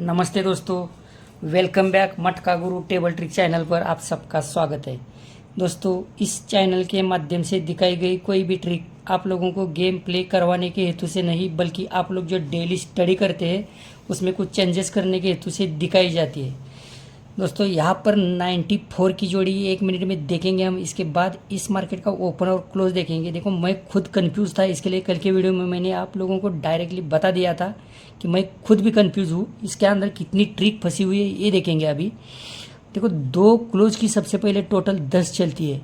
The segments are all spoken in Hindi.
नमस्ते दोस्तों, वेलकम बैक मटका गुरु टेबल ट्रिक चैनल पर आप सबका स्वागत है। दोस्तों, इस चैनल के माध्यम से दिखाई गई कोई भी ट्रिक आप लोगों को गेम प्ले करवाने के हेतु से नहीं, बल्कि आप लोग जो डेली स्टडी करते हैं उसमें कुछ चेंजेस करने के हेतु से दिखाई जाती है। दोस्तों, यहाँ पर 94 की जोड़ी 1 मिनट में देखेंगे हम। इसके बाद इस मार्केट का ओपन और क्लोज देखेंगे। देखो, मैं खुद कंफ्यूज था, इसके लिए कल के वीडियो में मैंने आप लोगों को डायरेक्टली बता दिया था कि मैं खुद भी कंफ्यूज हूँ। इसके अंदर कितनी ट्रिक फंसी हुई है ये देखेंगे अभी। देखो, 2 क्लोज की सबसे पहले टोटल 10 चलती है।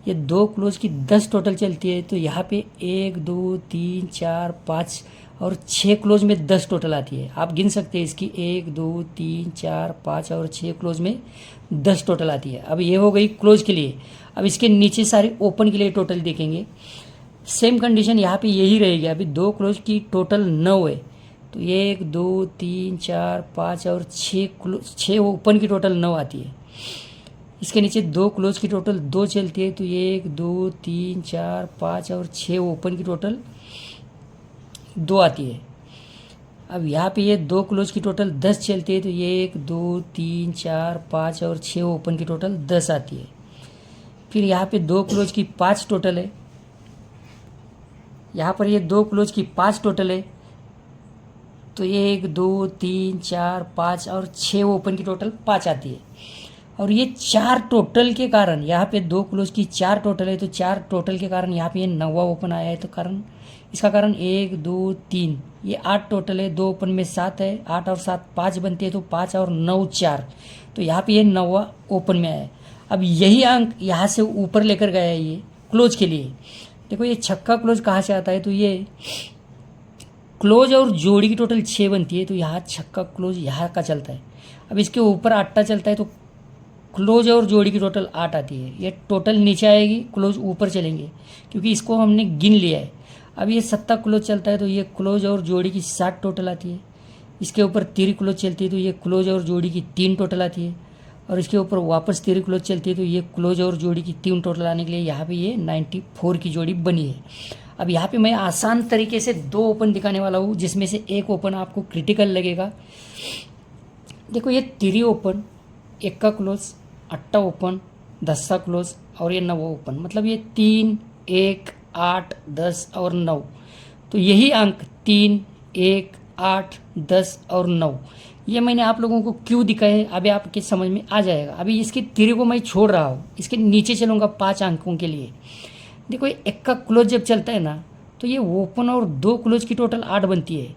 ये 2 क्लोज की 10 टोटल चलती है, तो यहाँ पे 1 2 3 4 5 और 6 क्लोज में 10 टोटल आती है। आप गिन सकते हैं इसकी 1 2 3 4 5 और 6 क्लोज में 10 टोटल आती है। अब ये हो गई क्लोज के लिए। अब इसके नीचे सारे ओपन के लिए टोटल देखेंगे। सेम कंडीशन यहाँ पे यही रहेगी। अभी 2 क्लोज की टोटल 9 है, तो 1 2 3 4 5 और 6 ओपन की टोटल 9 आती है। इसके नीचे 2 क्लोज की टोटल 2 चलती है, तो 1 2 3 4 5 और 6 ओपन की टोटल 2 आती है। अब यहाँ पे ये 2 क्लोज की टोटल 10 चलती है, तो 1 2 3 4 5 और 6 ओपन की टोटल 10 आती है। फिर यहाँ पे 2 क्लोज की 5 टोटल है। यहाँ पर ये 2 क्लोज की 5 टोटल है, तो 1 2 3 4 5 और 6 ओपन की टोटल 5 आती है। और ये 4 टोटल के कारण, यहाँ पे 2 क्लोज की 4 टोटल है, तो 4 टोटल के कारण यहाँ पे ये 9वां ओपन आया है। तो इसका कारण 1 2 3, ये 8 टोटल है। 2 ओपन में 7 है, 8 और 7 5 बनती है, तो 5 और 9 4, तो यहाँ पे ये 9वां ओपन में आया है। अब यही अंक यहाँ से ऊपर लेकर गया है ये क्लोज के लिए। देखो, ये छक्का क्लोज कहाँ से आता है, तो ये क्लोज और जोड़ी की टोटल 6 बनती है, तो यहाँ छक्का क्लोज यहाँ का चलता है। अब इसके ऊपर 8 चलता है, तो क्लोज और जोड़ी की टोटल 8 आती है। ये टोटल नीचे आएगी, क्लोज ऊपर चलेंगे, क्योंकि इसको हमने गिन लिया है। अब ये 7 क्लोज चलता है, तो ये क्लोज और जोड़ी की 7 टोटल आती है। इसके ऊपर 3 क्लोज चलती है, तो ये क्लोज और जोड़ी की 3 टोटल आती है। और इसके ऊपर वापस 3 क्लोज चलती है, तो ये क्लोज और जोड़ी की 3 टोटल आने के लिए यहाँ पे ये 94 की जोड़ी बनी है। अब यहाँ पे मैं आसान तरीके से 2 ओपन दिखाने वाला हूँ, जिसमें से एक ओपन आपको क्रिटिकल लगेगा। देखो, ये 3 ओपन, 1 का क्लोज, 8 ओपन, 10 का क्लोज और ये 9 ओपन, मतलब ये 3 1 8 10 और 9। तो यही अंक 3 1 8 10 और 9 ये मैंने आप लोगों को क्यों दिखाए, अभी आपके समझ में आ जाएगा। अभी इसके 3 को मैं छोड़ रहा हूँ, इसके नीचे चलूँगा 5 अंकों के लिए। देखो, ये 1 का क्लोज जब चलता है ना, तो ये ओपन और 2 क्लोज की टोटल 8 बनती है।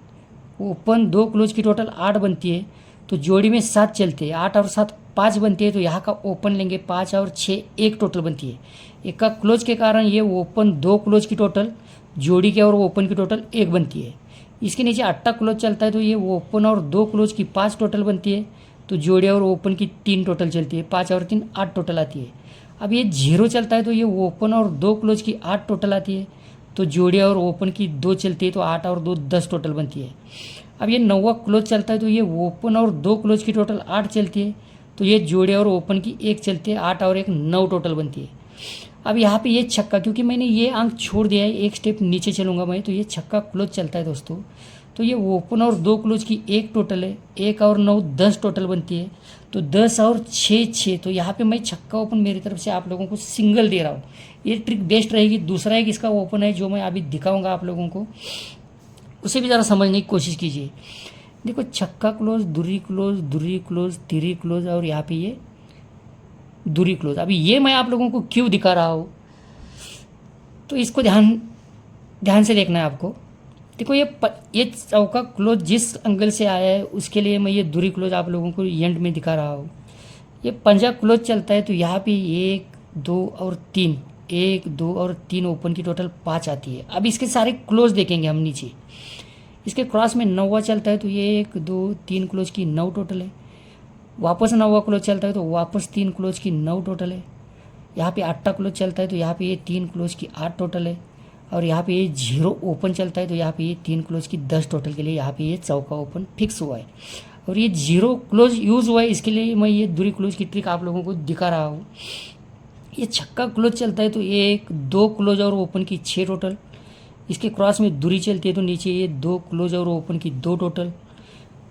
ओपन 2 क्लोज की टोटल 8 बनती है, तो जोड़ी में 7 चलते हैं। 8 और 7 5 बनती है, तो यहाँ का ओपन लेंगे 5 और 6 1 टोटल बनती है। 1 का क्लोज के कारण ये ओपन 2 क्लोज की टोटल, जोड़ी के और ओपन की टोटल 1 बनती है। इसके नीचे 8 क्लोज चलता है, तो ये ओपन और 2 क्लोज की 5 टोटल बनती है, तो जोड़ी और ओपन की 3 टोटल चलती है। 5 और 3 8 टोटल आती है। अब ये 0 चलता है, तो ये ओपन और 2 क्लोज की 8 टोटल आती है, तो जोड़ी और ओपन की 2 चलती है, तो 8 और 2 10 टोटल बनती है। अब ये 9वां क्लोज चलता है, तो ये ओपन और 2 क्लोज की टोटल 8 चलती है, तो ये जोड़े और ओपन की 1 चलती है। 8 और 1 9 टोटल बनती है। अब यहाँ पे ये छक्का, क्योंकि मैंने ये अंक छोड़ दिया है, एक स्टेप नीचे चलूँगा मैं, तो ये छक्का क्लोज चलता है दोस्तों। तो ये ओपन और 2 क्लोज की 1 टोटल है, 1 और 9 10 टोटल बनती है, तो 10 और 6 6। तो यहाँ पे मैं छक्का ओपन मेरी तरफ से आप लोगों को सिंगल दे रहा हूँ। ये ट्रिक बेस्ट रहेगी। दूसरा एक इसका ओपन है जो मैं अभी दिखाऊँगा आप लोगों को, उसे भी ज़रा समझने की कोशिश कीजिए। देखो, छक्का क्लोज, दुरी क्लोज, दुरी क्लोज, तिरी क्लोज और यहाँ पे ये दुरी क्लोज। अभी ये मैं आप लोगों को क्यों दिखा रहा हूँ, तो इसको ध्यान से देखना है आपको। देखो, ये चौका क्लोज जिस एंगल से आया है उसके लिए मैं ये दुरी क्लोज आप लोगों को एंड में दिखा रहा हूँ। ये पंजा क्लोज चलता है, तो यहाँ पे 1 2 और 3, 1 2 और 3 ओपन की टोटल 5 आती है। अब इसके सारे क्लोज देखेंगे हम नीचे। इसके क्रॉस में 9वां चलता है, तो ये 1 2 3 क्लोज की 9 टोटल है। वापस 9वां क्लोज चलता है, तो वापस 3 क्लोज की 9 टोटल है। यहाँ पे 8 क्लोज चलता है, तो यहाँ पे ये 3 क्लोज की 8 टोटल है। और यहाँ पे ये 0 ओपन चलता है, तो यहाँ पे ये 3 क्लोज की 10 टोटल के लिए यहाँ पे ये चौका ओपन फिक्स हुआ है। और ये 0 क्लोज यूज़ हुआ है, इसके लिए मैं ये दूरी क्लोज की ट्रिक आप लोगों को दिखा रहा हूँ। ये छक्का क्लोज चलता है, तो 1 2 क्लोज और ओपन की 6 टोटल। इसके क्रॉस में दूरी चलती है, तो नीचे ये 2 क्लोज और ओपन की 2 टोटल।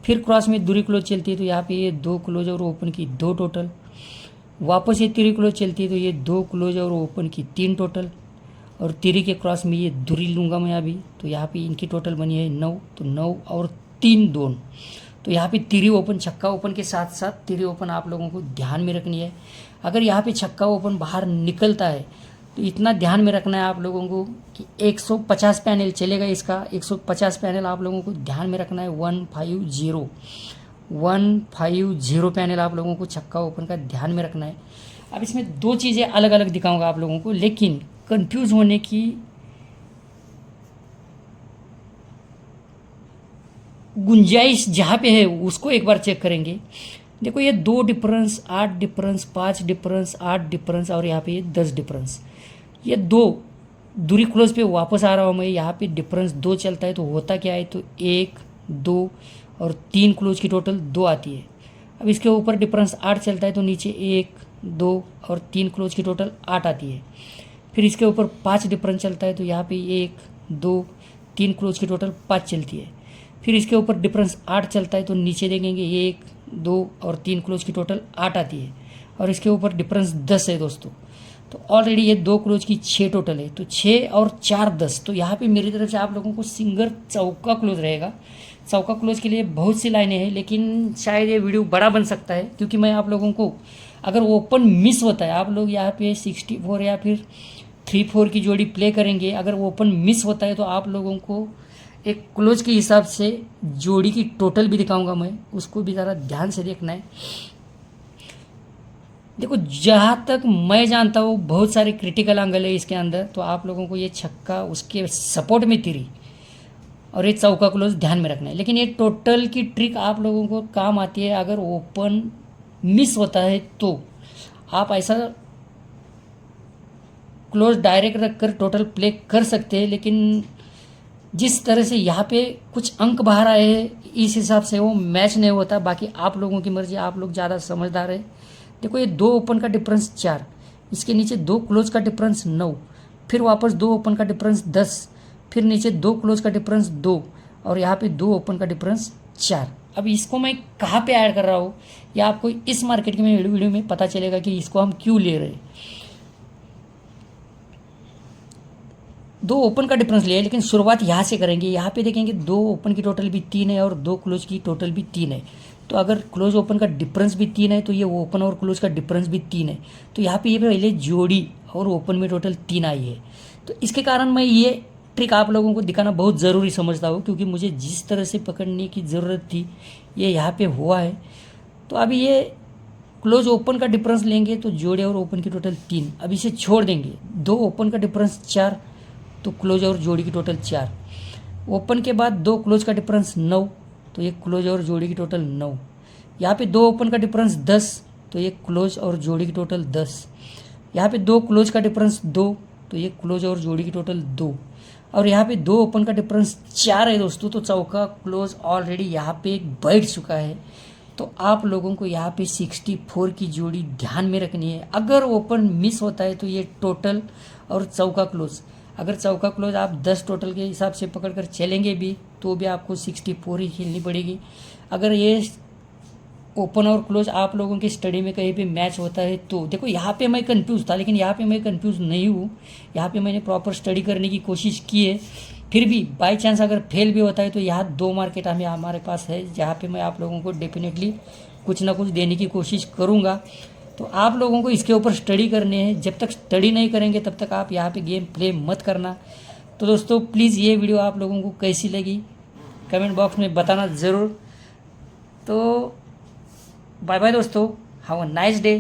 फिर क्रॉस में दूसरी क्लोज चलती है तो यहाँ पे ये 2 क्लोज और ओपन की 2 टोटल। वापस ये तीसरी क्लोज चलती है तो ये 2 क्लोज और ओपन की 3 टोटल। और तीसरी के क्रॉस में ये दूसरी लूँगा मैं अभी, तो यहाँ पे इनकी टोटल बनी है 9, तो 9 और 3 2। तो यहाँ पे तीसरी ओपन, छक्का ओपन के साथ साथ तीसरी ओपन आप लोगों को ध्यान में रखनी है। अगर यहाँ पे छक्का ओपन बाहर निकलता है तो इतना ध्यान में रखना है आप लोगों को कि 150 पैनल चलेगा इसका, 150 पैनल आप लोगों को ध्यान में रखना है। 150 पैनल आप लोगों को छक्का ओपन का ध्यान में रखना है। अब इसमें 2 चीज़ें अलग अलग दिखाऊंगा आप लोगों को, लेकिन कंफ्यूज होने की गुंजाइश जहाँ पे है उसको एक बार चेक करेंगे। देखो ये 2 डिफरेंस, 8 डिफरेंस, 5 डिफरेंस, 8 डिफरेंस और यहाँ पे ये 10 डिफरेंस। ये 2 दूरी क्लोज पे वापस आ रहा हूँ मैं, यहाँ पे डिफरेंस 2 चलता है तो होता क्या है, तो 1 2 और 3 क्लोज की टोटल 2 आती है। अब इसके ऊपर डिफरेंस 8 चलता है तो नीचे 1 2 और 3 क्लोज की टोटल 8 आती है। फिर इसके ऊपर 5 डिफरेंस चलता है तो यहाँ पे 1 2 3 क्लोज की टोटल 5 चलती है। फिर इसके ऊपर डिफरेंस 8 चलता है तो नीचे देखेंगे 1 2 और 3 क्लोज की टोटल 8 आती है। और इसके ऊपर डिफरेंस 10 है दोस्तों, तो ऑलरेडी ये 2 क्लोज की 6 टोटल है, तो 6 और 4 10। तो यहाँ पे मेरी तरफ से आप लोगों को सिंगल चौका क्लोज रहेगा। चौका क्लोज के लिए बहुत सी लाइनें हैं, लेकिन शायद ये वीडियो बड़ा बन सकता है क्योंकि मैं आप लोगों को अगर ओपन मिस होता है, आप लोग यहाँ पे 64 या फिर 3-4 की जोड़ी प्ले करेंगे, अगर ओपन मिस होता है तो आप लोगों को एक क्लोज के हिसाब से जोड़ी की टोटल भी दिखाऊंगा मैं, उसको भी ज़रा ध्यान से देखना है। देखो जहाँ तक मैं जानता हूँ बहुत सारे क्रिटिकल एंगल है इसके अंदर, तो आप लोगों को ये छक्का उसके सपोर्ट में तीरी और ये चौका क्लोज ध्यान में रखना है। लेकिन ये टोटल की ट्रिक आप लोगों को काम आती है अगर ओपन मिस होता है तो आप ऐसा क्लोज डायरेक्ट रखकर टोटल प्ले कर सकते हैं। लेकिन जिस तरह से यहाँ पे कुछ अंक बाहर आए हैं इस हिसाब से वो मैच नहीं होता। बाकी आप लोगों की मर्जी, आप लोग ज़्यादा समझदार है। देखो ये 2 ओपन का डिफरेंस 4, इसके नीचे 2 क्लोज का डिफरेंस 9, फिर वापस 2 ओपन का डिफरेंस 10, फिर नीचे 2 क्लोज का डिफरेंस 2 और यहाँ पे 2 ओपन का डिफरेंस 4। अब इसको मैं कहाँ पे ऐड कर रहा हूँ या आपको इस मार्केट में वीडियो में पता चलेगा कि इसको हम क्यों ले रहे हैं। 2 ओपन का डिफरेंस लिया है, लेकिन शुरुआत यहाँ से करेंगे। यहाँ पे देखेंगे 2 ओपन की टोटल भी 3 है और 2 क्लोज की टोटल भी 3 है। तो अगर क्लोज ओपन का डिफरेंस भी 3 है तो ये ओपन और क्लोज का डिफरेंस भी 3 है। तो यहाँ पे ये पहले जोड़ी और ओपन में टोटल 3 आई है। तो इसके कारण मैं ये ट्रिक आप लोगों को दिखाना बहुत ज़रूरी समझता हूँ, क्योंकि मुझे जिस तरह से पकड़ने की ज़रूरत थी ये यहाँ पे हुआ है। तो अभी ये क्लोज ओपन का डिफरेंस लेंगे तो जोड़े और ओपन की टोटल 3, अब इसे छोड़ देंगे। 2 ओपन का डिफरेंस 4 तो क्लोज और जोड़ी की टोटल 4। ओपन के बाद 2 क्लोज का डिफरेंस 9 तो ये क्लोज और जोड़ी की टोटल 9। यहाँ पे 2 ओपन का डिफरेंस 10 तो ये क्लोज और जोड़ी की टोटल 10। यहाँ पे 2 क्लोज का डिफरेंस 2 तो ये क्लोज और जोड़ी की टोटल 2। और यहाँ पे 2 ओपन का डिफरेंस 4 है दोस्तों, तो चौका क्लोज ऑलरेडी यहाँ पे बैठ चुका है। तो आप लोगों को यहाँ पे 64 की जोड़ी ध्यान में रखनी है। अगर ओपन मिस होता है तो ये टोटल और चौका क्लोज, अगर चौका क्लोज आप 10 टोटल के हिसाब से पकड़कर चलेंगे भी तो भी आपको 64 ही खेलनी पड़ेगी। अगर ये ओपन और क्लोज आप लोगों की स्टडी में कहीं पे मैच होता है तो देखो यहाँ पे मैं कंफ्यूज था, लेकिन यहाँ पे मैं कंफ्यूज नहीं हूँ। यहाँ पे मैंने प्रॉपर स्टडी करने की कोशिश की है। फिर भी बाई चांस अगर फेल भी होता है तो यहाँ 2 मार्केट हमारे पास है जहाँ पे मैं आप लोगों को डेफिनेटली कुछ ना कुछ देने की कोशिश करूँगा। तो आप लोगों को इसके ऊपर स्टडी करनी है। जब तक स्टडी नहीं करेंगे तब तक आप यहाँ पे गेम प्ले मत करना। तो दोस्तों प्लीज़ ये वीडियो आप लोगों को कैसी लगी कमेंट बॉक्स में बताना ज़रूर। तो बाय बाय दोस्तों, हैव अ नाइस डे।